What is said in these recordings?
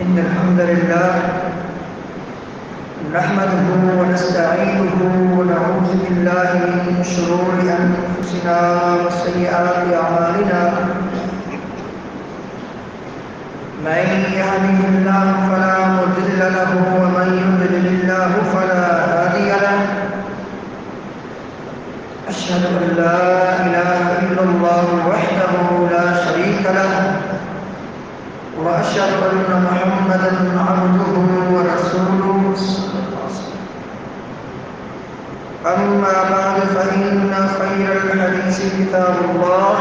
إن الحمد لله نحمده ونستعينه ونعوذ بالله من شرور أنفسنا وسيئات أعمالنا من يهده الله فلا مضل له ومن يضلل الله فلا هادي له أشهد أن لا إله إلا الله وحده لا شريك له وأشهد أن محمدًا عبده ورسوله صلى الله عليه وسلم. أما بعد فإن خير الحديث كتاب الله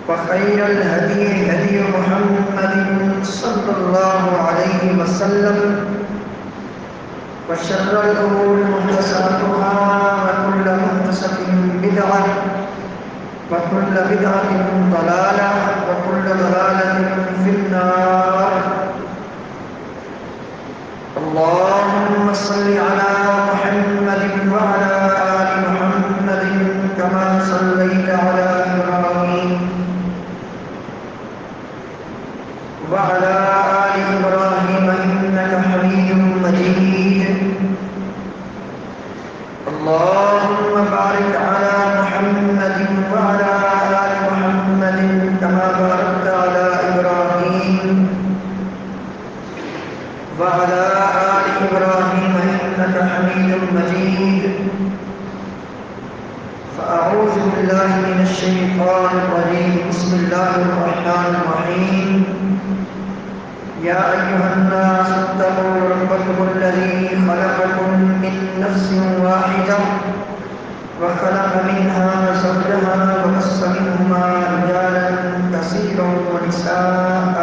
وخير الهدي هدي محمد صلى الله عليه وسلم وشر الأمور محدثاتها وكل محدثة بدعة وكل بدعة ضلالة وكل ضلالة في النار. اللهم صل على محمد وعلى آل محمد كما صليت على إبراهيم وعلى آل إبراهيم إنك حميد مجيد. اللهم بارك على محمد وعلى آل محمد كما باركت على إبراهيم وعلى آل إبراهيم إنك حميد مجيد. فأعوذ بالله من الشيطان الرجيم. بسم الله الرحمن الرحيم. يا أيها الناس اتقوا ربكم الذي خلقكم من نفس واحدة وخلق منها زوجها وبث منهما رجالا كثيرا ونساء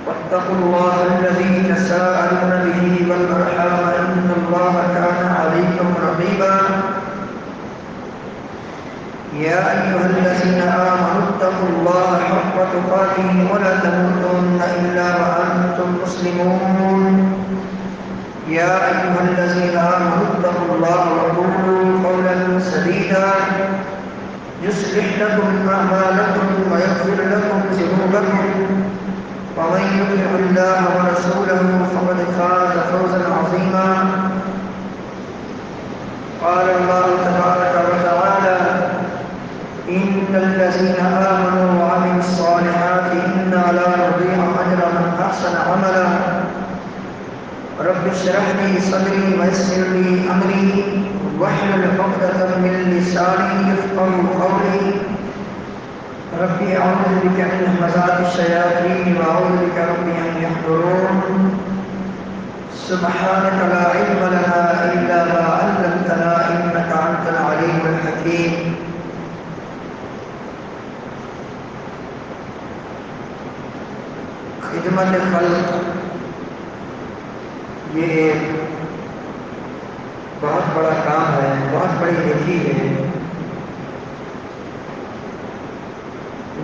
واتقوا الله الذي تساءلون به والأرحام إن الله كان عليكم رقيبا. يا أيها الذين آمنوا اتقوا الله حق تقاته ولا تموتن إلا وأنتم مسلمون. يا أيها الذين آمنوا اتقوا الله وقولوا قولا سديدا يصلح لكم أعمالكم ويغفر لكم ذنوبكم ومن يطع الله ورسوله فقد فاز فوزا عظيما. قال الله تبارك وتعالى إن الذين آمنوا وعملوا الصالحات إنا لا نضيع أجر من أحسن عملا. رب اشرح لي صدري ويسر لي أمري واحلل عقدة من لساني يفقهوا قولي. ربي أعوذ بك من همزات الشياطين وأعوذ بك ربي أن يحضرون. سبحانك لا علم لنا إلا ما علمتنا إنك أنت العليم الحكيم. خدمت خلق یہ ایک بہت بڑا کام ہے، بہت بڑی نیکی ہے.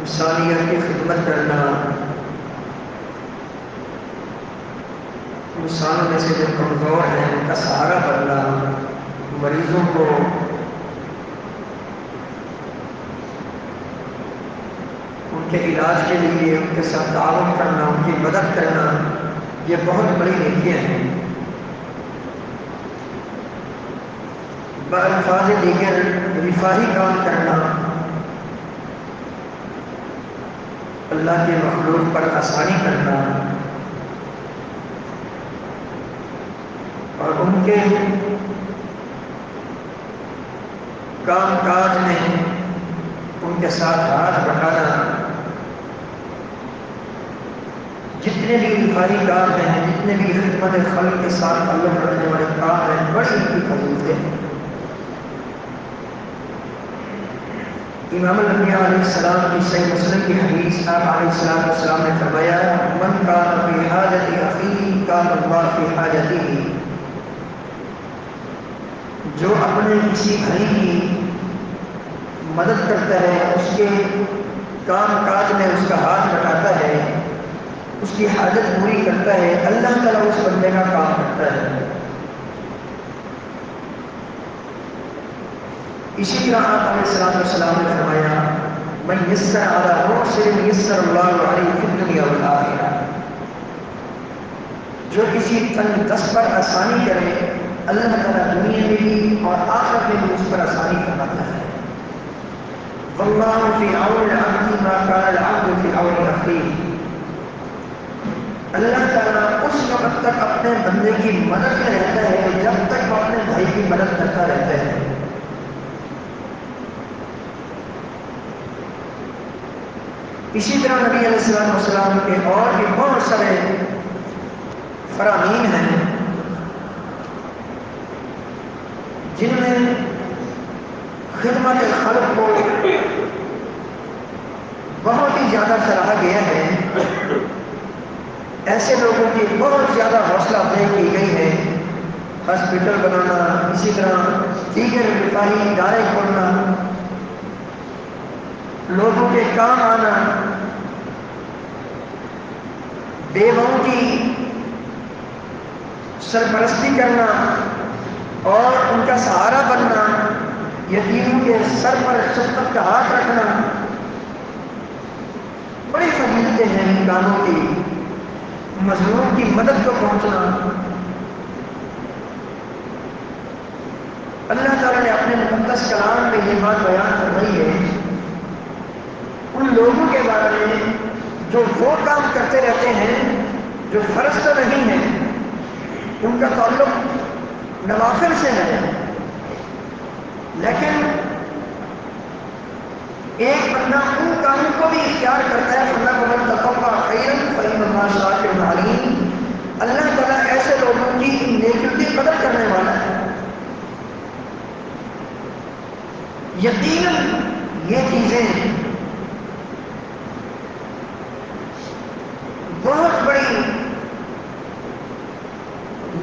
انسانیت کی خدمت کرنا، انسانوں میں سے جو کمزور ہیں ان کا سہارا بننا، مریضوں کو ان کے علاج کے لیے ان کے ساتھ تعاون کرنا، ان کی مدد کرنا، یہ بہت بڑی نیکیاں ہیں. بالفاظ دیگر رفاہی کام کرنا، اللہ کے مخلوق پر آسانی کرنا اور ان کے کام کاج میں ان کے ساتھ ہاتھ بٹھانا، جتنے بھی رفاہی کام ہیں، جتنے بھی خدمت خلق کے ساتھ تعلق رکھنے والے کام ہیں، بڑی ان کی فضیلت ہے. امام الانبیاء علیہ السلام کی صحیح مسلم کی حدیث آپ علیہ السلام نے فرمایا من کان فی حاجت اخیہ کان اللہ فی حاجتہ. جو اپنے کسی بھائی کی مدد کرتا ہے، اس کے کام کاج میں اس کا ہاتھ بٹاتا ہے، اس کی حاجت پوری کرتا ہے، اللہ تعالیٰ اس بندے کا کام کرتا ہے. اسی طرح آپ علیہ السلام نے فرمایا من یسر علی معسر یسر اللہ علیہ فی الدنیا والآخرہ، جو کسی تنگ دست پر آسانی کرے اللہ تعالیٰ دنیا میں بھی اور آخرت میں بھی اس پر آسانی فرماتا ہے۔ واللہ فی عون العبد ما کان العبد فی عون اخیہ، اللہ تعالیٰ اس وقت تک اپنے بندے کی مدد میں رہتا ہے جب تک وہ اپنے بھائی کی مدد کرتا رہتا ہے۔ اسی طرح نبی علیہ السلام کے اور بھی بہت سارے فرامین ہیں جن میں خدمت خلق کو بہت ہی زیادہ سراہا گیا ہے۔ ایسے لوگوں کی بہت زیادہ حوصلہ افزائی کی گئی ہے، ہاسپٹل بنانا، اسی طرح دیگر رفاہی ادارے کھولنا، لوگوں کے کام آنا، بیواؤں کی سرپرستی کرنا اور ان کا سہارا بننا، یتیموں کے سر پر شفقت کا ہاتھ رکھنا، بڑی فضیلتیں ہیں ان کاموں کی۔ مظلوم کی مدد کو پہنچنا، اللہ تعالیٰ نے اپنے مقدس کلام میں یہ بات بیان فرمائی ہے ان لوگوں کے بارے میں جو وہ کام کرتے رہتے ہیں جو فرض تو نہیں ہے، ان کا تعلق نوافل سے ہے، لیکن ایک بندہ ان کاموں کو بھی اختیار کرتا ہے۔ فَمَن تَطَوَّعَ خَيْرًا فَإِنَّ اللَّهَ شَاكِرٌ عَلِيمٌ، اللہ تعالیٰ ایسے لوگوں کی نیکیوں کی قدر کرنے والا ہے۔ یقیناً یہ چیزیں بہت بڑی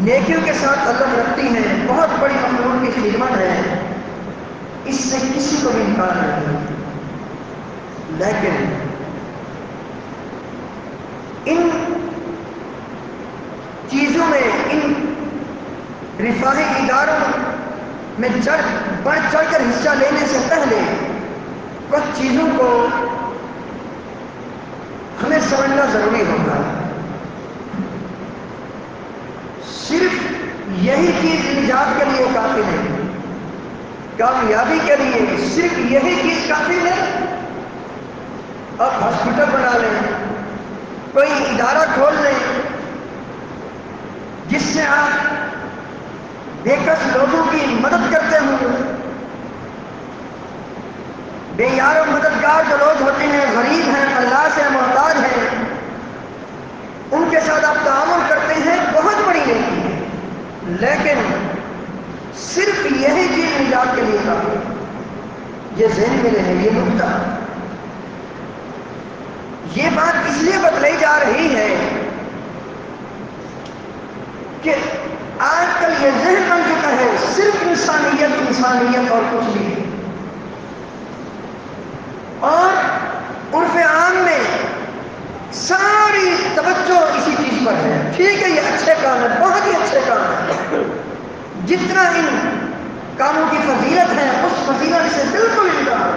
نیکیوں کے ساتھ تعلق رکھتی ہیں، بہت بڑی مخلوق کی خدمت ہے، اس سے کسی کو بھی انکار نہیں ہے۔ لیکن ان چیزوں میں، ان رفاہی اداروں میں بڑھ چڑھ کر حصہ لینے سے پہلے کچھ چیزوں کو ہمیں سمجھنا ضروری ہوگا۔ صرف یہی چیز نجات کے لیے کافی نہیں، کامیابی کے لیے صرف یہی چیز کافی نہیں۔ آپ ہاسپٹل بنا لیں، کوئی ادارہ کھول لیں جس سے آپ بے کس لوگوں کی مدد کرتے ہوں، بے یار و مددگار جو لوگ ہوتے ہیں، غریب ہیں، اللہ سے محتاج ہیں، ان کے ساتھ آپ تعامل کرتے ہیں، بہت بڑی نیکی ہے۔ لیکن صرف یہی چیز نجات کے لیے کافی، یہ ذہن میں رہے، یہ نقطہ، یہ بات اس لیے بتلائی جا رہی ہے کہ آج کل یہ ذہن بن چکا ہے صرف انسانیت انسانیت اور کچھ نہیں، اور عرف عام میں ساری توجہ اسی چیز پر ہے۔ ٹھیک ہے، یہ اچھے کام ہے، بہت ہی اچھے کام ہے، جتنا ان کاموں کی فضیلت ہے اس فضیلت سے بالکل انکار،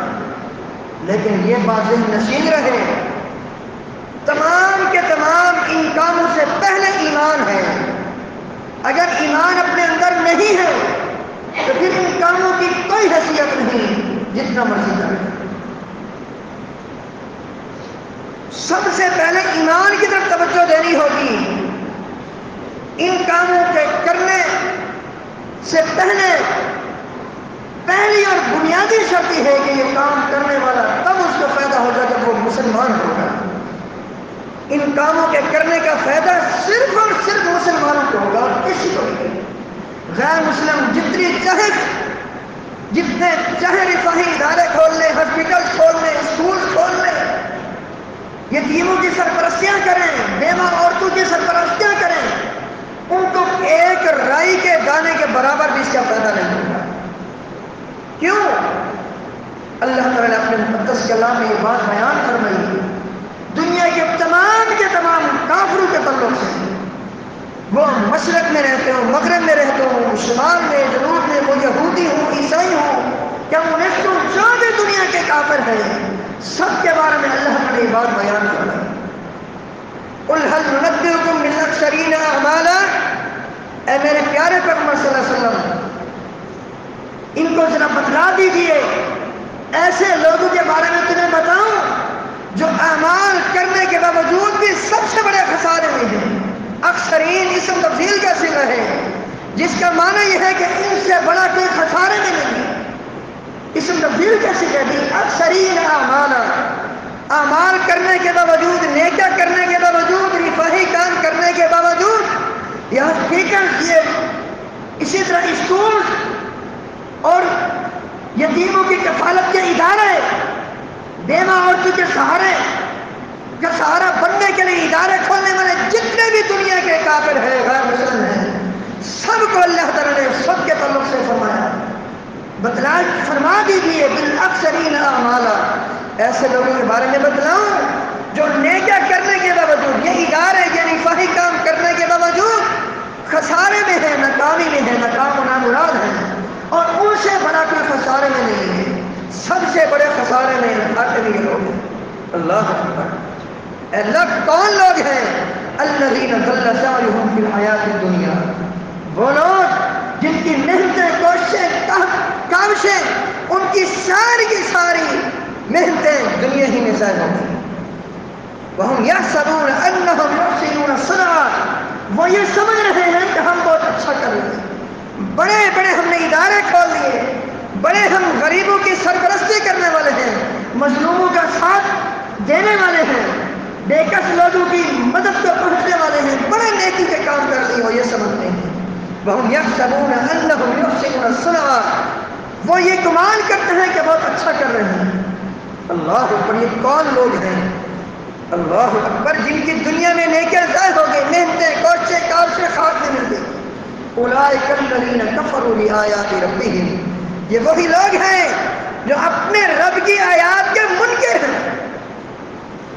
لیکن یہ بات ذہن نشین رہے تمام کے تمام ان کاموں سے پہلے ایمان ہے۔ اگر ایمان اپنے اندر نہیں ہے تو پھر ان کاموں کی کوئی حیثیت نہیں، جتنا مرضی کرے۔ سب سے پہلے ایمان کی طرف توجہ دینی ہوگی۔ ان کاموں کے کرنے سے پہلی اور بنیادی شرط ہے کہ یہ کام کرنے والا تب اس کو فائدہ ہوگا جب وہ مسلمان ہوگا۔ ان کاموں کے کرنے کا فائدہ صرف اور صرف مسلمانوں کو ہوگا، کسی کو نہیں۔ غیر مسلم جتنے چاہے رفاہی ادارے کھول لیں، ہاسپٹل کھول لیں، اسکول کھول لیں، یتیموں کی سرپرستیاں کریں، بیوہ عورتوں کی سرپرستیاں کریں، ان کو ایک رائی کے دانے کے برابر بھی اس کا فائدہ نہیں ہوگا۔ کیوں؟ اللہ تعالیٰ نے اپنے مقدس کلام میں یہ بات بیان فرمائی دنیا کے تمام کافروں کے تعلق سے، وہ مشرق میں رہتے ہوں، مغرب میں رہتے ہوں، شمال میں، جنوب میں، وہ یہودی ہوں، عیسائی ہوں، کیا انہیں جو بھی دنیا کے کافر ہیں، سب کے بارے میں اللہ نے یہ بات بیان فرمائی. قل هل ننبئكم بالاخسرین اعمالا، اے میرے پیارے پیغمبر صلی اللہ علیہ وسلم ان کو ذرا بتلا دیجئے ایسے لوگوں کے بارے میں تمہیں بتاؤں جو اعمال کرنے کے باوجود بھی سب سے بڑے خسارے میں ہیں. اکثرین اسم تفضیل کا صیغہ ہے جس کا معنی یہ ہے کہ ان سے بڑا کوئی خسارے میں نہیں ہے. اسم تفضیل کا صیغہ بھی اکثرین اعمالا، اعمال کرنے کے باوجود، نیکیاں کرنے کے باوجود، رفاہی کام کرنے کے باوجود، یہ حقیقت یہ اسی طرح اسکول اور یتیموں کی کفالت کے ادارے، بیوہ عورتوں کے سہارے کا سہارا بننے کے لیے ادارے کھولنے والے جتنے بھی دنیا کے کافر ہیں، غیر مسلم ہیں، سب کو اللہ تعالیٰ نے سب کے تعلق سے فرمایا بتلا فرما دیجیے بالاکثرین اعمالا، ایسے لوگوں کے بارے میں بتلاؤں جو نیکیاں کرنے کے باوجود، یہ ادارے یہ رفاہی کام کرنے کے باوجود خسارے میں ہیں، ناکامی میں ہیں، ناکام و نامراد ہیں، اور ان سے بڑا کوئی خسارے میں نہیں ہے. سب سے بڑے خسارے میں آتے ہوئے لوگ ہیں. اللہ اکبر. اللہ کون لوگ ہیں؟ الذین ضل سعیہم فی الحیات الدنیا، وہ لوگ جن کی محنتیں، کوششیں، کاوشیں، ان کی ساری کی ساری محنتیں دنیا ہی میں ضائع ہو گئی. وہم یحسبون انہم یحسنون صنعا، وہ یہ سمجھ رہے ہیں کہ ہم بہت اچھا کر رہے ہیں، بڑے بڑے ہم نے ادارے کھول دیے، بڑے ہم غریبوں کی سرپرستی کرنے والے ہیں، مظلوموں کا ساتھ دینے والے ہیں، بے کس لوگوں کی مدد کو پہنچنے والے ہیں، بڑے نیکی کے کام کر رہے ہو، یہ سمجھتے ہیں. وَهُمْ يَحْسَبُونَ أَنَّهُمْ يُحْسِنُونَ صُنْعًا، وہ یہ گمان کرتے ہیں کہ بہت اچھا کر رہے ہیں. اللہ اکبر. یہ کون لوگ ہیں؟ اللہ اکبر. جن کی دنیا میں نیکیاں ضائع ہو گئی، محنتیں، کوششیں، کاوشیں خاک میں مل گئی. اولئک الذین کفروا بآیات ربہم، یہ وہی لوگ ہیں جو اپنے رب کی آیات کے منکر ہیں.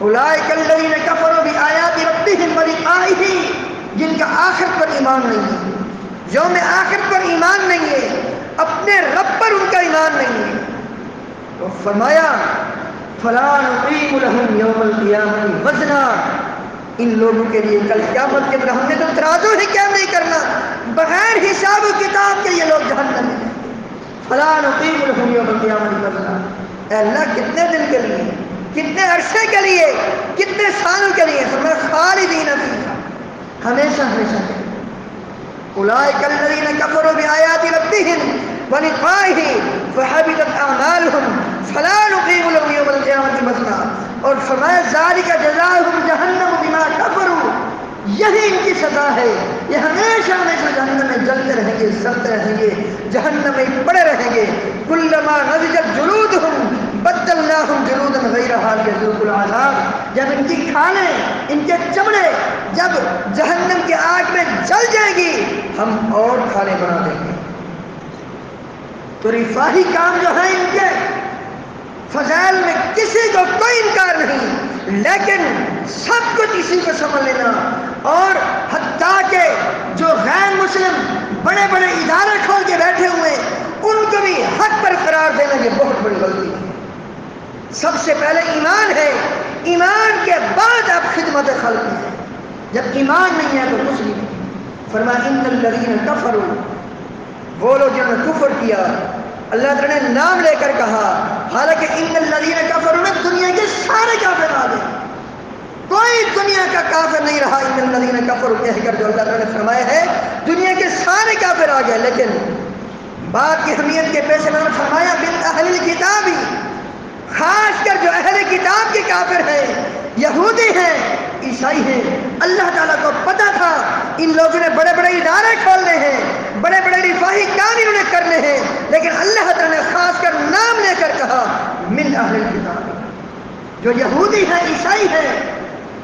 اولئک الذین کفروا بآیات ربہم ولقائہ، جن کا آخرت پر ایمان نہیں ہے، یوم آخرت پر ایمان نہیں ہے، اپنے رب پر ان کا ایمان نہیں ہے. تو فرمایا فلا نقیم لہم یوم القیامۃ وزنا، ان لوگوں کے لیے کل قیامت کے دن ہم نے تو ترازو ہی کیا نہیں کرنا، بغیر حساب و کتاب کے یہ لوگ جہنم میں ہیں. فلا نقیم لہم یوم القیامۃ وزنا. اے اللہ کتنے دن کے لیے، کتنے عرصے کے لیے، کتنے سالوں کے لیے؟ فرمایا خالدین فیہا، ہمیشہ ہمیشہ کے. اولئک الذین کفروا بآیات ربہم ولقائہ فحبطت اعمالہم فلا نقیم لہم یوم القیامۃ وزنا. اور فرمایا ذالک جزاؤہم جہنم بما کفروا، یہی ان کی سزا ہے، یہ ہمیشہ ہمیشہ جہنم میں جلتے رہیں گے، سڑتے رہیں گے، جہنم میں پڑے رہیں گے. کلما نضجت جلودہم بدلناہم جلودا غیرہا ليذوقوا العذاب، جب ان کی کھالیں، ان کے چمڑے جب جہنم کی آگ میں جل جائیں گی، ہم اور کھالیں بنا دیں گے. تو رفاہی کام جو ہیں ان کے فضائل میں کسی کو کوئی انکار نہیں، لیکن سب کچھ اسی کو سمجھ لینا، اور حتیٰ کہ جو غیر مسلم بڑے بڑے ادارے کھول کے بیٹھے ہوئے ان کو بھی حق پر قرار دینا یہ بہت بڑی غلطی ہے. سب سے پہلے ایمان ہے، ایمان کے بعد اب خدمت خلق ہے. جب ایمان نہیں ہے تو کچھ بھی نہیں. فرمایا ان الذین کفروا، وہ لوگ جنہوں نے کفر کیا، اللہ تعالیٰ نے نام لے کر کہا، حالانکہ ان الذین کفروا میں دنیا کے سارے کافر آ گئے، کوئی دنیا کا کافر نہیں رہا. ان الذین کفروا کہہ کر جو اللہ تعالیٰ نے فرمایا ہے دنیا کے سارے کافر آ گئے. لیکن بات کی اہمیت کے پیش نظر فرمایا من اہل الکتاب، خاص کر جو اہل کتاب کے کافر ہیں، یہودی ہیں، عیسائی ہیں. اللہ تعالیٰ کو پتہ تھا ان لوگوں نے بڑے بڑے ادارے کھولنے ہیں، بڑے بڑے رفاہی کام انہوں نے کرنے ہیں، لیکن اللہ تعالیٰ نے خاص کر نام لے کر کہا من اہل الکتاب، جو یہودی ہیں، عیسائی ہیں.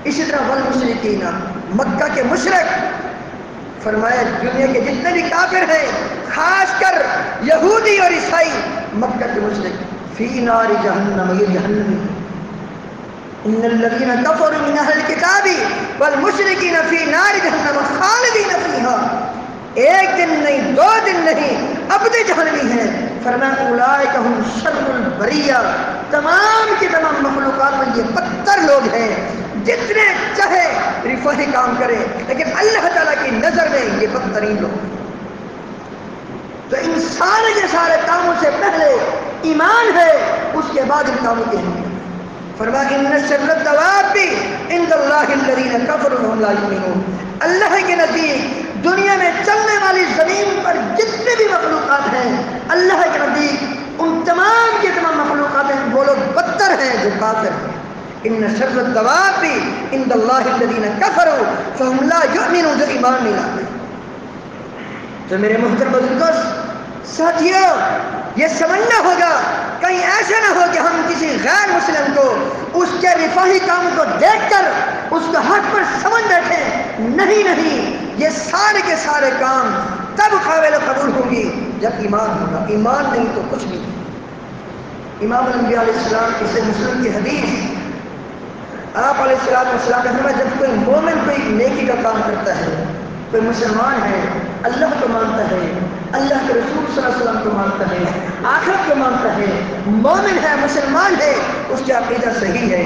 اسی طرح والمشرکین، مکہ کے مشرک. فرمایا دنیا کے جتنے بھی کافر ہیں، خاص کر یہودی اور عیسائی، مکہ کے مشرک، فی نار جہنم، یہ جہنمی. ان الذین کفروا من اہل الکتاب والمشرکین فی نار جہنم خالدین فیہا، ایک دن نہیں، دو دن نہیں، ابد جہنمی ہیں. فرمایا اولئک ھم شر البریہ، تمام کے تمام مخلوقات میں یہ بدتر لوگ ہیں، جتنے چاہے رفاہی کام کرے لیکن اللہ تعالیٰ کی نظر میں یہ بدترین لوگ ہیں۔ تو ان سارے کے سارے کاموں سے پہلے ایمان ہے، اس کے بعد ان کاموں کی اہمیت۔ فرمایا ان شر الدواب عند اللہ الذین کفروا وهم لا یؤمنون، اللہ کے نزدیک دنیا میں چلنے والی زمین پر جتنے بھی مخلوقات ہیں، اللہ کے نزدیک ان تمام کے تمام مخلوقات ہیں، وہ لوگ بدتر ہیں جو کافر ہیں۔ ان شر الدواب عند اللہ الذین کفروا فهم لا یؤمنون، جو ایمان نہیں لاتے۔ تو میرے محترم بزرگوں، ساتھیوں، یہ سمجھنا ہوگا کہیں ایسا نہ ہو کہ ہم کسی غیر مسلم کو اس کے رفاہی کام کو دیکھ کر اس کو حق پر سمجھ بیٹھیں۔ نہیں، یہ سارے کے سارے کام تب قابل قبول ہوں گی جب ایمان ہوگا، ایمان نہیں تو کچھ نہیں۔ امام الانبیاء علیہ السلام کی صحیح مسلم کی حدیث، آپ علیہ السلام نے فرمایا جب کوئی مومن کوئی نیکی کا کام کرتا ہے، کوئی مسلمان ہے، اللہ کو مانتا ہے، اللہ کے رسول صلی اللہ علیہ وسلم کو مانتا ہے، آخرت کو مانتا ہے، مومن ہے، مسلمان ہے، اس کی عقیدہ صحیح ہے۔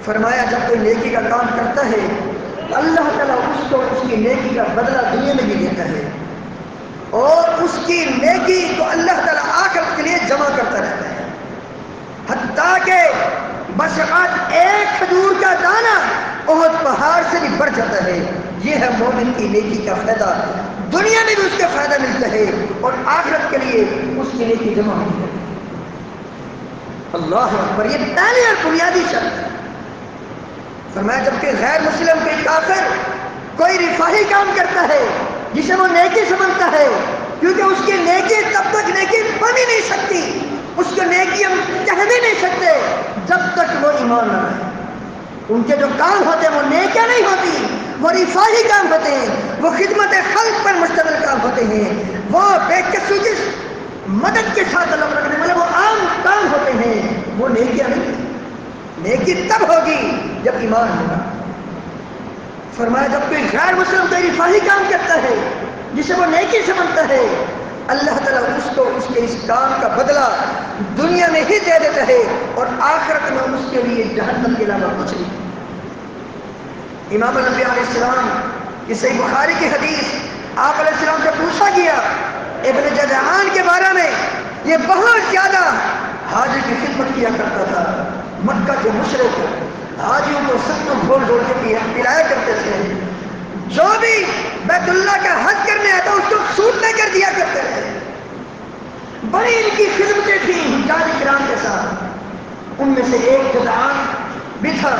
فرمایا جب کوئی نیکی کا کام کرتا ہے تو اللہ تعالیٰ اس کو اس کی نیکی کا بدلہ دنیا میں بھی دیتا ہے، اور اس کی نیکی کو اللہ تعالیٰ آخرت کے لیے جمع کرتا رہتا ہے، حتیٰ کہ بس اوقات ایک کھجور کا دانہ احد پہاڑ سے بھی بڑھ جاتا ہے۔ یہ ہے مومن کی نیکی کا فائدہ، دنیا میں بھی اس کا فائدہ ملتا ہے اور آخرت کے لیے اس کی نیکی جمع ہوتی ہے۔ اللہ اکبر، یہ پہلی اور بنیادی شرط ہے۔ فرمایا جبکہ غیر مسلم کوئی کافر کوئی رفاہی کام کرتا ہے جسے وہ نیکی سمجھتا ہے، کیونکہ اس کی نیکی تب تک نیکی بن ہی نہیں سکتی، اس کو نیکی ہم کہہ بھی نہیں سکتے جب تک وہ ایمان نہ رہے۔ ان کے جو کام ہوتے ہیں وہ نیکیاں نہیں ہوتی، وہ رفاہی کام ہوتے ہیں، وہ خدمت خلق پر مشتمل کام ہوتے ہیں، وہ بے کسو کی مدد کے ساتھ اللہ رکھنے والے وہ عام کام ہوتے ہیں، وہ نیکیاں نہیں۔ نیکی تب ہوگی جب ایمان ہوگا۔ فرمایا جب کوئی غیر مسلم کوئی رفاہی کام کرتا ہے جسے وہ نیکی سمجھتا ہے، اللہ تعالیٰ اس کو اس کے اس کام کا بدلہ دنیا میں ہی دے دیتا ہے اور آخرت میں اس کے لیے جہنم کے علاوہ کچھ نہیں۔ امام الانبیاء علیہ السلام کی صحیح بخاری کی حدیث، آپ علیہ السلام سے پوچھا گیا ابن جدعان کے بارے میں، یہ بہت زیادہ حاجی کی خدمت کیا کرتا تھا، مکہ کے مشرک حاجیوں کو سب کو گھول گھول کے پلایا کرتے تھے، جو بھی بیت اللہ کا حج کرنے آتا اس کو سود لے کر دیا کرتے تھے، بڑی ان کی خدمتیں تھیں حجاج کرام کے ساتھ۔ ان میں سے ایک جدعان بھی تھا،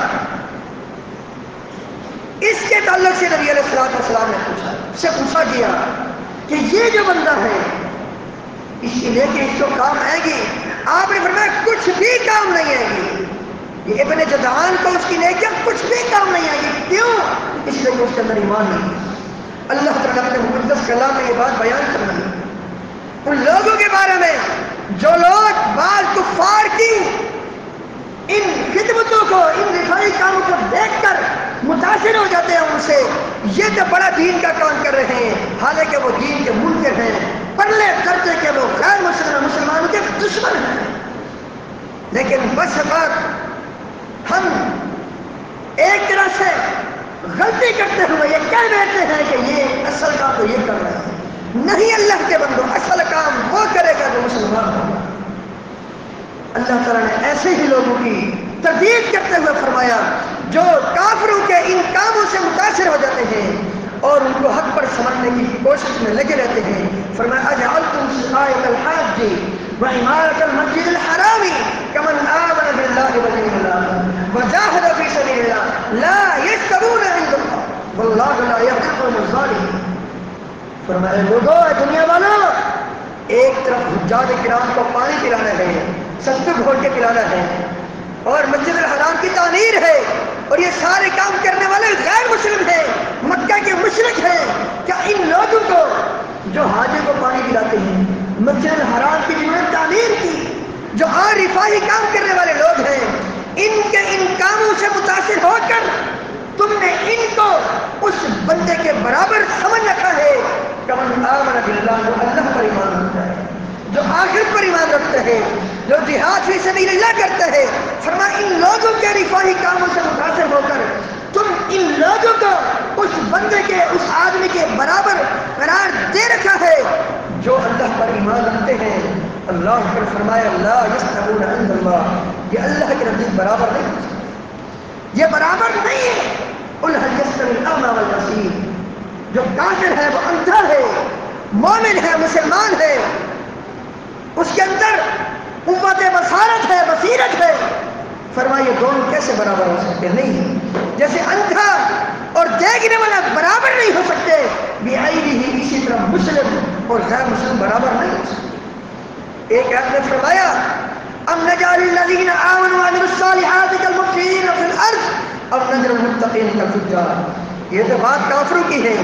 اس کے تعلق سے نبی علیہ السلام نے پوچھا، اس سے پوچھا گیا کہ یہ جو بندہ ہے اس کی نیکی اس کو کام آئے گی؟ آپ نے فرمایا کچھ بھی کام نہیں آئے گی۔ یہ ابن جدعان کو اس کی نیکیاں کچھ بھی کام نہیں آئے گی، کیوں؟ اس لیے کہ اس کے اندر ایمان نہیں ہے۔ اللہ تعالیٰ اپنے مقدس کلام میں یہ بات بیان کرنا ہے ان لوگوں کے بارے میں جو لوگ بعض کفار کی ان خدمتوں کو، ان رفاہی کاموں کو دیکھ کر متاثر ہو جاتے ہیں ان سے، یہ تو بڑا دین کا کام کر رہے ہیں، حالانکہ وہ دین کے منکر ہیں، پرلے درجے کے وہ غیر مسلمانوں کے دشمن ہیں۔ لیکن بس بات ہم ایک طرح سے غلطی کرتے ہوئے یہ کہہ بیٹھتے ہیں کہ یہ اصل کام تو یہ کر رہے ہیں۔ نہیں اللہ کے بندو، اصل کام وہ کرے گا جو مسلمان ہوگا۔ اللہ تعالیٰ نے ایسے ہی لوگوں کی تردید کرتے ہوئے فرمایا جو کافروں کے ان کاموں سے متاثر ہو جاتے ہیں اور ان کو حق پر سمجھنے کی کوشش میں لگے رہتے ہیں۔ فرمایا اجعلتم سقایۃ الحاج وعمارۃ المسجد الحرام کمن آمن باللہ والیوم الآخر وجاہد فی سبیل اللہ لا یستوون عند اللہ واللہ لا یہدی القوم الظالمین۔ فرمایا لوگوں، دنیا والوں، ایک طرف حجاج کرام کو پانی پلانا ہے، ستو گھول کے پلانا ہے، اور مسجد الحرام کی تعمیر ہے، اور یہ سارے کام کرنے والے غیر مسلم ہیں، مکہ کے مشرک ہیں۔ کیا ان لوگوں کو جو حاجی کو پانی پلاتے ہیں، مسجد الحرام کی جنہوں نے تعمیر کی، جو اور رفاہی کام کرنے والے لوگ ہیں، ان کے ان کاموں سے متاثر ہو کر تم نے ان کو اس بندے کے برابر سمجھ رکھا ہے کمن آمن باللہ، جو اللہ پر ایمان رکھتا ہے، جو آخرت پر ایمان رکھتا ہے، جو جہاد فی سبیل اللہ کرتا ہے، فرمایا ان لوگوں کے رفاہی کاموں سے متاثر ہو کر تم ان لوگوں کو اس بندے کے، اس آدمی کے برابر قرار دے رکھا ہے جو اللہ پر ایمان رکھتے ہیں۔ اللہ پر فرمایا لا یستوون عند اللہ، یہ اللہ کے نزدیک برابر نہیں ہو سکتے، یہ برابر نہیں ہے۔ قل هل يستوي الاعمى والبصير، جو کافر ہے وہ اندھا ہے، مومن ہے، مسلمان ہے، اس کے اندر قوت بصارت ہے، بصیرت ہے، فرمائیے دونوں کیسے برابر ہو سکتے؟ نہیں، جیسے اندھا اور دیکھنے والا برابر نہیں ہو سکتے، بعینہ اسی طرح مسلم اور غیر مسلم برابر نہیں ہو سکتے۔ ایک آیت نے فرمایا ام نجعل الذین آمنوا وعملوا الصالحات کالمفسدین فی الارض ام نجعل المتقین کالفجار۔ یہ تو بات کافروں کی ہے،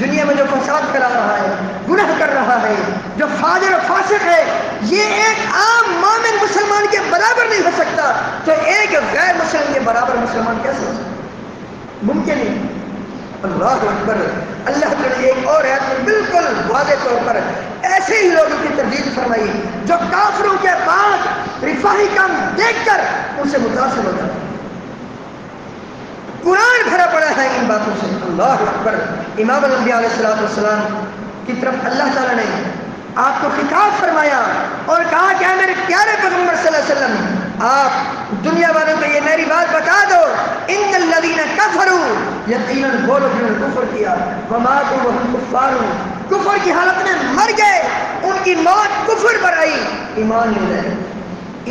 دنیا میں جو فساد پھیلا رہا ہے، گناہ کر رہا ہے، جو فاجر و فاسق ہے، یہ ایک عام مومن مسلمان کے برابر نہیں ہو سکتا، تو ایک غیر مسلم کے برابر مسلمان کیسے ہو سکتا؟ ممکن نہیں۔ اللہ اکبر۔ اللہ تعالیٰ نے ایک اور آیت میں بالکل واضح طور پر ایسے ہی لوگوں کی تردید فرمائی جو کافروں کے بعد رفاہی کام دیکھ کر ان سے متاثر ہو جاتے ہیں۔ قرآن بھرا پڑا ہے ان باتوں سے۔ اللہ اکبر۔ امام الانبیاء علیہ السلام کی طرف اللہ تعالیٰ نے آپ کو خطاب فرمایا اور کہا کہ اے میرے پیارے پیغمبر صلی اللہ علیہ وسلم، آپ دنیا والوں کو یہ میری بات بتا دو، ان الذین کفروا، یقیناً وہ لوگ جنہوں نے کفر کیا، وماتوا وہم کفار، کفر کی حالت میں مر گئے، ان کی موت کفر پر آئی، ایمان نہیں لائے،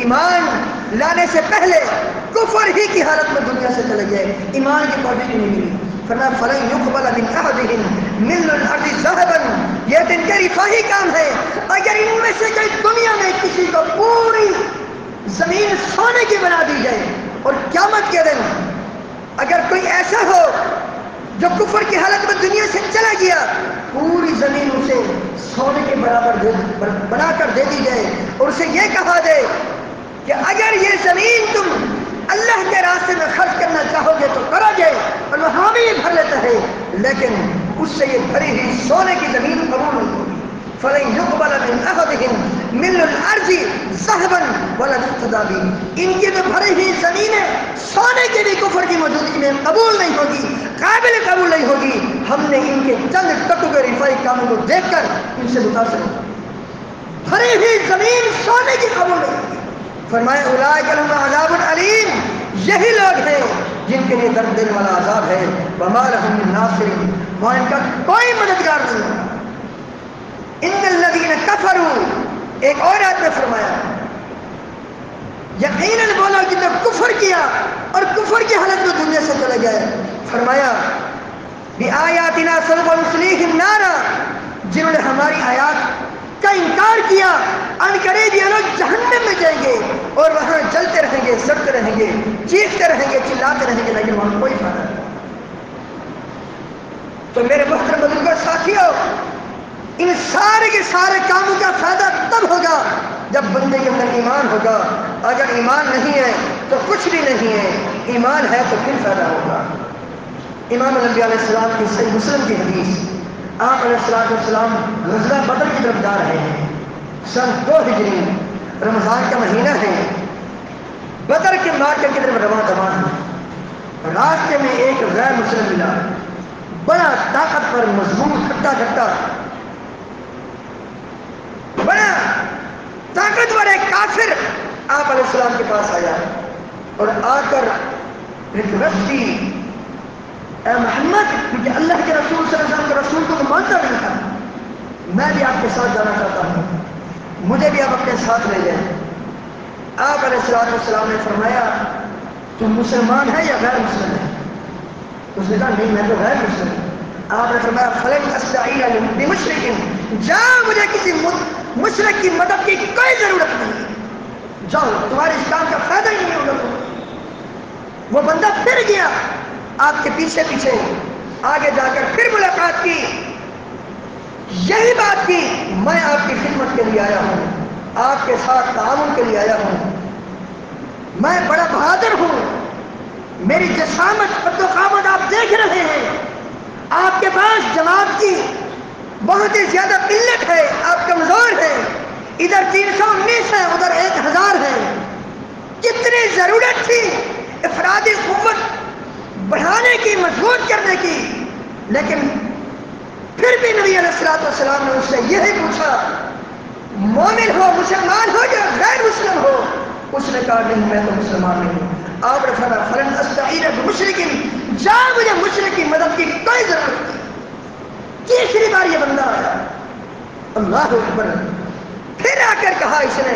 ایمان لانے سے پہلے کفر ہی کی حالت میں دنیا سے چلے گئے، ایمان کی توفیق نہیں ملی۔ فرمایا فلن یقبل من احدهم ملء الارض ذهبا، یہ تو ان کے رفاہی کام ہے، اگر ان میں سے کوئی دنیا میں کسی کو پوری زمین سونے کی بنا دی جائے اور قیامت کے دن اگر کوئی ایسا ہو جو کفر کی حالت میں دنیا سے چلا گیا، پوری زمین اسے سونے کے برابر بنا کر دے دی جائے اور اسے یہ کہا جائے کہ اگر یہ زمین تم اللہ کے راستے میں خرچ کرنا چاہو گے تو کرو گے، اور وہ حامی بھر لیتا ہے، لیکن اس سے یہ بھری ہوئی سونے کی زمین قبول نہیں ہوگی۔ فَلَن يُقْبَلَ مِنْ أَحَدِهِمْ مِلْءُ الْأَرْضِ ذَهَبًا وَلَا يُفْتَدَىٰ بِهِ، ان کی جو بھری ہوئی زمینیں سونے کے بھی کفر کی موجودگی میں قبول نہیں ہوگی، قابل قبول نہیں ہوگی۔ ہم نے ان کے چند ٹکوں کے رفاہی کاموں کو دیکھ کر ان سے متاثر ہوگا، بھری ہوئی زمین سونے کی قبول نہیں ہوگی۔ فرمایا اولئک لہم عذاب علیم، یہی لوگ ہیں جن کے لیے درد دینے والا عذاب ہے، وما لہم من ناصرین، وہاں ان کا کوئی مددگار نہیں ہوگا۔ ان الذین کفروا، ایک اور آیت میں فرمایا یقیناً وہ لوگ جنہوں نے کفر کیا اور کفر کی حالت میں دنیا سے چلے گئے، فرمایا بآیاتنا سوف نصلیہم نارا، جنہوں نے ہماری آیات کا انکار کیا، ان قریب یہ لوگ جہنم میں جائیں گے اور وہاں جلتے رہیں گے، سڑتے رہیں گے، چیختے رہیں گے، چلاتے رہیں گے، لیکن وہاں کوئی فائدہ نہیں۔ تو میرے محترم بزرگوں ساتھیوں، ان سارے کے سارے کاموں کا فائدہ تب ہوگا جب بندے کے اندر ایمان ہوگا۔ اگر ایمان نہیں ہے تو کچھ بھی نہیں ہے، ایمان ہے تو پھر فائدہ ہوگا۔ امام الانبیاء علیہ السلام کی صحیح مسلم کی حدیث، آپ علیہ السلام غزوہ بدر کی طرف جا رہے ہیں، سن 2 ہجری، رمضان کا مہینہ ہے، بدر کے مارکے کی طرف رواں ہیں۔ راستے میں ایک غیر مسلم ملا، بڑا طاقتور، مضبوط، ہٹا بڑا طاقتور ایک کافر آپ علیہ السلام کے پاس آیا اور آ کر ریکویسٹ کی، اے محمد، کیونکہ اللہ کے رسول صلی اللہ علیہ وسلم کے رسول کو تو مانتا نہیں تھا، میں بھی آپ کے ساتھ جانا چاہتا ہوں، مجھے بھی آپ اپنے ساتھ لے جائیں۔ آپ علیہ السلام نے فرمایا تم مسلمان ہے یا غیر مسلم ہے؟ اس نے کہا نہیں میں تو غیر مسلم ہوں۔ آپ نے فرمایا فلن استعین بمشرک، جاؤ مجھے کسی مشرک کی مدد کی کوئی ضرورت نہیں، جاؤ تمہارے اسلام کا فائدہ ہی نہیں ہوگا۔ وہ بندہ پھر گیا آپ کے پیچھے آگے جا کر پھر ملاقات کی، یہی بات کی، میں آپ کی خدمت کے لیے آیا ہوں، آپ کے ساتھ تعاون کے لیے آیا ہوں، میں بڑا بہادر ہوں، میری جسامت اور قامت آپ دیکھ رہے ہیں، آپ کے پاس جماعت کی بہت ہی زیادہ قلت ہے، آپ کمزور ہیں، ادھر 319 ہے ادھر 1000 ہے. کتنی ضرورت تھی افرادی قوت بڑھانے کی، مضبوط کرنے کی، لیکن پھر بھی نبی علیہ السلام نے اس سے یہی پوچھا مومن ہو، مسلمان ہو یا غیر مسلم ہو؟ اس نے کہا نہیں میں تو مسلمان نہیں ہوں. آپ نے فرمایا فلن استعین بمشرکین، جا مجھے مشرک کی مدد کی کوئی ضرورت نہیں. تیسری بار یہ بندہ آیا، اللہ اکبر. پھر آ کر کہا اس نے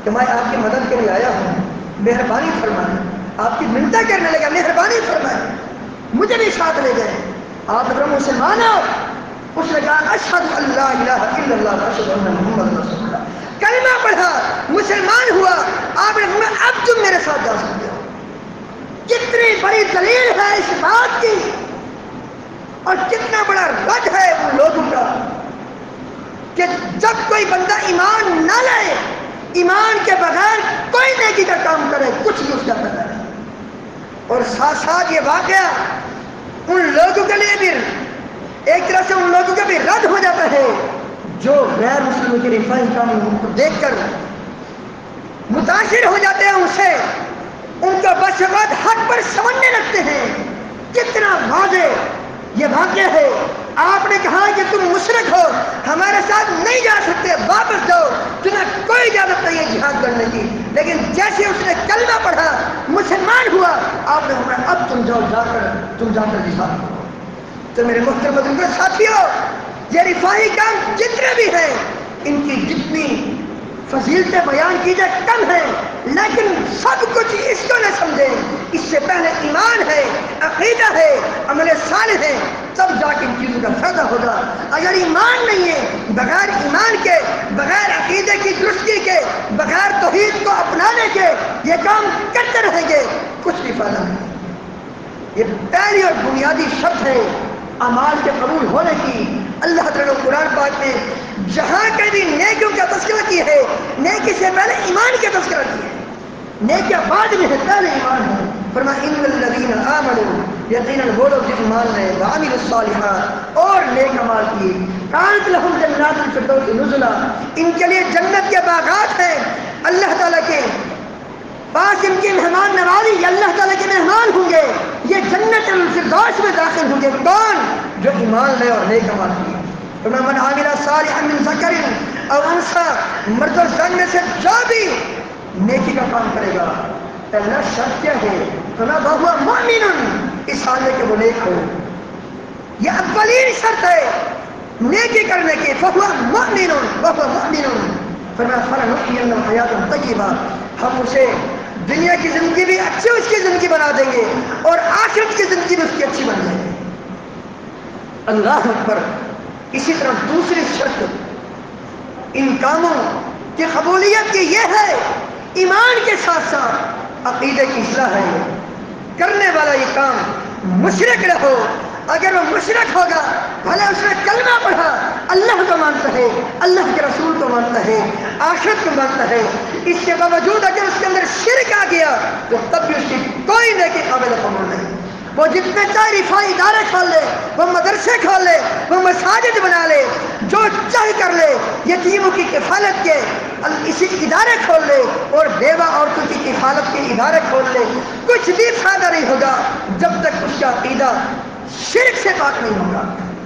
کہ میں آپ کی مدد کے لیے آیا ہوں، مہربانی فرمائیں. آپ کی منتیں کرنے لگا مہربانی فرمائیں مجھے بھی ساتھ لے جائیں. آپ نے مسلمان ہو؟ اس نے کہا اشہد ان لا الہ الا اللہ واشہد ان محمد رسول اللہ. کلمہ پڑھا، مسلمان ہوا. آپ نے فرمایا اب تم میرے ساتھ جا سکتے ہو. کتنی بڑی دلیل ہے اس بات کی، اور کتنا بڑا رد ہے ان لوگوں کا کہ جب کوئی بندہ ایمان نہ لائے، ایمان کے بغیر کوئی نیکی کا کام کرے کچھ نہیں اس کا پتہ ہے. اور ساتھ ساتھ یہ واقعہ ان لوگوں کے لیے بھی ایک طرح سے ان لوگوں کا بھی رد ہو جاتا ہے جو غیر مسلموں کے رفاہی کاموں کو دیکھ کر متاثر ہو جاتے ہیں ان سے، ان کا بس اوقات حق پر سمجھنے لگتے ہیں. کتنا واضح یہ واقعہ ہے. آپ نے کہا کہ تم مشرک ہو، ہمارے ساتھ نہیں جا سکتے، واپس جاؤ، تمہیں کوئی اجازت نہیں ہے جہاد کرنے کی. لیکن جیسے اس نے کلمہ پڑھا، مسلمان ہوا، آپ نے فرمایا اب تم جاؤ، جا کر جہاد کرو. تو میرے محترم بزرگوں ساتھیوں، یہ رفاہی کام جتنے بھی ہیں ان کی جتنی فضیلتیں بیان کی جائے کم ہیں، لیکن سب کچھ اس کو نہ سمجھیں. اس سے پہلے ایمان ہے، عقیدہ ہے، عمل صالح ہے، تب جا کے ان چیزوں کا فائدہ ہوگا. اگر ایمان نہیں ہے، بغیر ایمان کے، بغیر عقیدے کی درستی کے، بغیر توحید کو اپنانے کے یہ کام کرتے رہیں گے کچھ بھی فائدہ نہیں. یہ پہلی اور بنیادی شرط ہے اعمال کے قبول ہونے کی. اللہ تعالیٰ نے قرآن پاک میں جہاں کبھی نیکیوں کا تذکرہ کیا ہے، نیکی سے پہلے ایمان کا تذکرہ کیا ہے. نیکیاں بعد میں ہے، پہلے ایمان ہے. فرمایا ان الذین آمنوا، یقیناً وہ لوگ جس ایمان لائے، وعملوا الصالحات، اور نیک اعمال کیے، کانت لہم جنات الفردوس نزلا، ان کے لیے جنت کے باغات ہیں اللہ تعالیٰ کے پاس. ان کی مہمان نوازی، یہ اللہ تعالیٰ کے مہمان ہوں گے، یہ جنت الفردوس میں داخل ہوں گے. کون؟ جو ایمان لے اور نیک اعمال کیے. من عامل صالحا من ذکر او انثی، مرد اور زن میں سے جو بھی نیکی کا کام کرے گا. پہلا شرط کیا ہے؟ فَهُوَ مُؤْمِنٌ، اس حال میں کہ وہ نیک ہو. یہ اولین شرط ہے نیکی کرنے کی. فَهُوَ مُؤْمِنٌ. فرمایا فَلَنُحْيِيَنَّهُ حَيَاةً طَيِّبَةً، ہم اسے دنیا کی زندگی بھی اچھی اس کی زندگی بنا دیں گے، اور آخرت کی زندگی بھی اس کی اچھی بن جائے گی. اللہ اکبر. اسی طرح دوسری شرط ان کاموں کی قبولیت کی یہ ہے ایمان کے ساتھ ساتھ عقیدے کی اصلاح ہے. کرنے والا یہ کام مشرک نہ ہو. اگر وہ مشرک ہوگا، بھلے اس نے کلمہ پڑھا، اللہ کو مانتا ہے، اللہ کے رسول کو مانتا ہے، آخرت کو مانتا ہے، اس کے باوجود اگر اس کے اندر شرک آ گیا تو تب بھی اس کی کوئی نیکی قابل قبول نہیں. وہ جتنے چاہے رفاہی ادارے کھول لے، وہ مدرسے کھول لے، وہ مساجد بنا لے، جو چاہے کر لے، یتیموں کی کفالت کے اسی ادارے کھول لے، اور بیوہ عورتوں کی کفالت کے ادارے کھول لے، کچھ بھی فائدہ نہیں ہوگا جب تک اس کا عقیدہ شرک سے پاک نہیں ہوگا.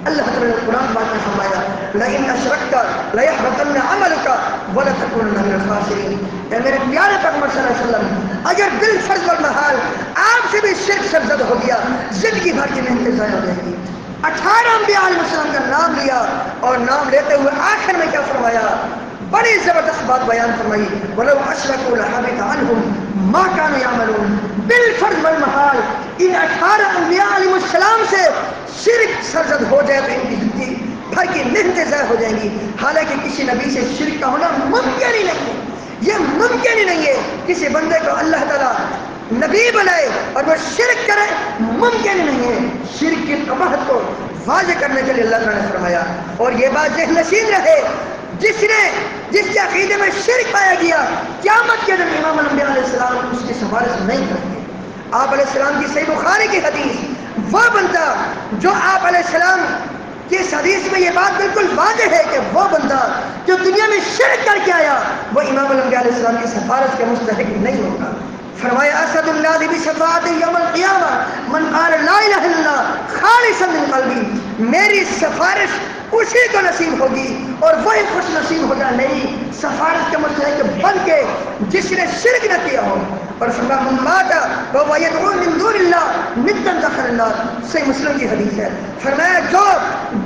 اللہ تعالیٰ نے قرآن پاک میں فرمایا لَإِنْ أَشْرَكْتَ لَيَحْبَطَنَّ عَمَلُكَ وَلَتَكُونَنَّ مِنَ الْخَاسِرِينَ. اے میرے پیارے پیغمبر صلی اللہ علیہ وسلم، اگر بالفرض والمحال آپ سے بھی شرک سرزد ہو گیا، زندگی بھر کی محنت ضائع ہو جائے گی. 18 انبیاء علیہ السلام کا نام لیا، اور نام لیتے ہوئے آخر میں کیا فرمایا؟ بڑی زبردست بات بیان فرمائی وَلَوْ أَشْرَكُوا لَحَبِطَ عَنْهُمْ مَا كَانُوا يَعْمَلُونَ. بالفرض والمحال ان 18 انبیاء علیہ السلام سے شرک سرزد ہو جائے تو ان کی زندگی بھر کی محنتیں ضائع ہو جائیں گی. حالانکہ کسی نبی سے شرک کا ہونا ممکن ہی نہیں ہے. یہ ممکن ہی نہیں ہے کسی بندے کو اللہ تعالیٰ نبی بنائے اور وہ شرک کرے، ممکن ہی نہیں ہے. شرک کی قباحت کو واضح کرنے کے لیے اللہ تعالیٰ نے فرمایا. اور یہ بات ذہن نشین رہے، جس کے عقیدے میں شرک پایا گیا، قیامت کے دن امام الانبیاء علیہ السلام اس کی سفارش نہیں کریں گے. آپ علیہ السلام کی صحیح بخاری کی حدیث، وہ بندہ جو آپ علیہ السلام کہ اس حدیث میں یہ بات بالکل واضح ہے کہ وہ بندہ جو دنیا میں شرک کر کے آیا وہ امام الانبیاء علیہ السلام کی سفارش کے مستحق نہیں ہوگا۔ فرمایا اسد اللہ بشفاعت یوم القیامہ من قال لا الہ الا اللہ خالصا من قلبی، میری سفارش اسی کو نصیب ہوگی اور وہی خوش نصیب ہوگا میری سفارش کے مستحق بن کے جس نے شرک نہ کیا ہو۔ اور فرمایا من مات وهو يدعو من دون اللہ ندا دخل النار، صحیح مسلم کی حدیث ہے۔ فرمایا جو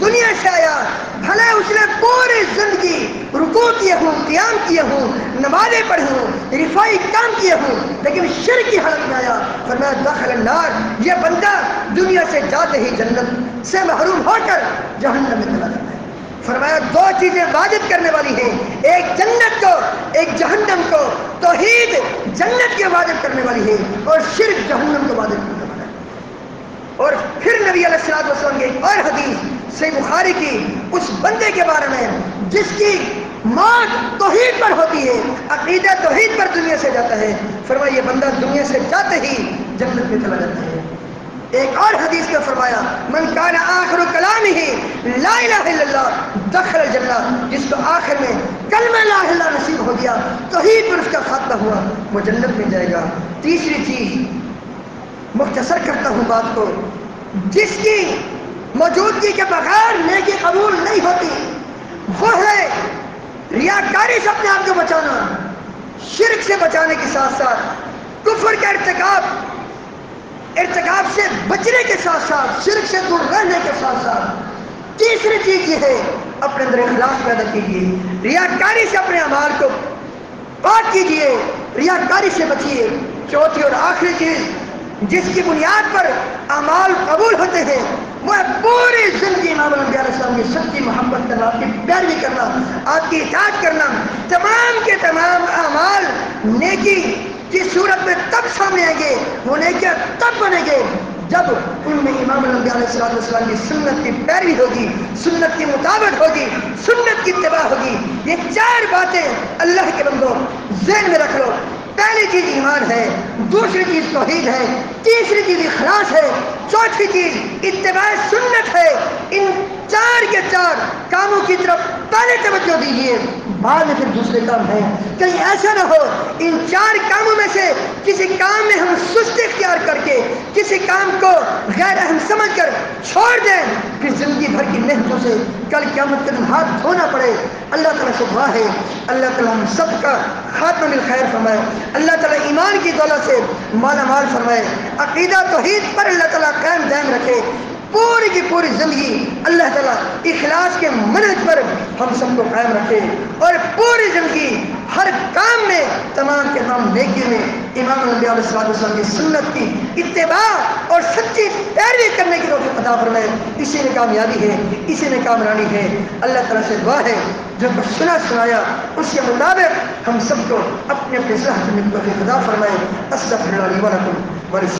دنیا سے آیا بھلے اس نے پوری زندگی رکوع کیے ہوں، قیام کیے ہوں، نمازیں پڑھی ہوں، رفائی کام کیے ہوں، لیکن شرک کی حالت میں آیا، فرمایا دخل النار، یہ بندہ دنیا سے جاتے ہی جنت سے محروم ہو کر جہنم میں چلا جاتا ہے۔ فرمایا دو چیزیں واجب کرنے والی ہیں، ایک جنت کو ایک جہنم کو، توحید جنت کے واجب کرنے والی ہے اور شرک جہنم کو واجب کرنے والا ہے۔ اور پھر نبی علیہ الصلوۃ والسلام کی ایک اور حدیث صحیح بخاری کی اس بندے کے بارے میں جس کی موت توحید پر ہوتی ہے، عقیدہ توحید پر دنیا سے جاتا ہے، فرمایا یہ بندہ دنیا سے جاتے ہی جنت میں چلا جاتا ہے۔ ایک اور حدیث میں فرمایا من کان آخر کلامہ لا الہ الا اللہ دخل الجنہ، جس کو آخر میں کلمہ لا الہ الا اللہ نصیب ہو گیا، توحید پر اس کا خاتمہ ہوا، وہ جنت میں جائے گا۔ تیسری چیز مختصر کرتا ہوں بات کو، جس کی موجودگی کے بغیر نیکی قبول نہیں ہوتی وہ ہے ریاکاری سے اپنے آپ کو بچانا، شرک سے بچانے کے ساتھ ساتھ کفر کا ارتکاب سے بچنے کے ساتھ ساتھ شرک سے دور رہنے کے ساتھ ساتھ تیسری چیز یہ ہے اپنے اندر اخلاص پیدا کیجیے، ریاکاری سے اپنے اعمال کو پاک کیجیے، ریاکاری سے بچیے۔ چوتھی اور آخری چیز جس کی بنیاد پر اعمال قبول ہوتے ہیں وہ پوری زندگی امام الانبیاء علیہ السلام کی سچی محبت کرنا، آپ کی پیروی کرنا، آپ کی اطاعت کرنا۔ تمام کے تمام اعمال نیکی کی صورت میں تب سامنے آئیں گے، وہ نیکیاں تب بنیں گے جب ان میں امام الانبیاء علیہ السلام کی سنت کی پیروی ہوگی، سنت کی مطابقت ہوگی، سنت کی اتباع ہوگی۔ یہ چار باتیں اللہ کے بندوں ذہن میں رکھ لو۔ پہلی چیز ایمان ہے، دوسری چیز توحید ہے، تیسری چیز اخلاص ہے، چوتھی چیز اتباع سنت ہے۔ ان چار کے چار کاموں کی طرف پہلے توجہ دیجیے، بعد میں پھر دوسرے کام ہیں۔ کہیں ایسا نہ ہو ان چار کاموں میں سے کسی کام میں ہم سستی اختیار کر کے کسی کام کو غیر اہم سمجھ کر چھوڑ دیں، پھر زندگی بھر کی محنتوں سے کل قیامت کے دن ہاتھ دھونا پڑے۔ اللہ تعالیٰ سے دعا ہے اللہ تعالیٰ ہم سب کا خاتمہ بالخیر فرمائے، اللہ تعالیٰ ایمان کی دولت سے مالا مال فرمائے، عقیدہ توحید پر اللہ تعالیٰ قائم دائم رکھے، پوری کی پوری زندگی اللہ تعالیٰ اخلاص کے منہج پر ہم سب کو قائم رکھے، اور پوری زندگی ہر کام میں تمام کے تمام نیکی میں امام الانبیاء علیہ السلام کی سنت کی اتباع اور سچی پیروی کرنے کی توفیق عطا فرمائے۔ اسی میں کامیابی ہے، اسی میں کامرانی ہے۔ اللہ تعالیٰ سے دعا ہے جو کچھ سنایا اس کے مطابق ہم سب کو اپنے اپنے صلاح کرنے کی توفیق عطا فرمائے۔ استغفر اللہ لی و لکم۔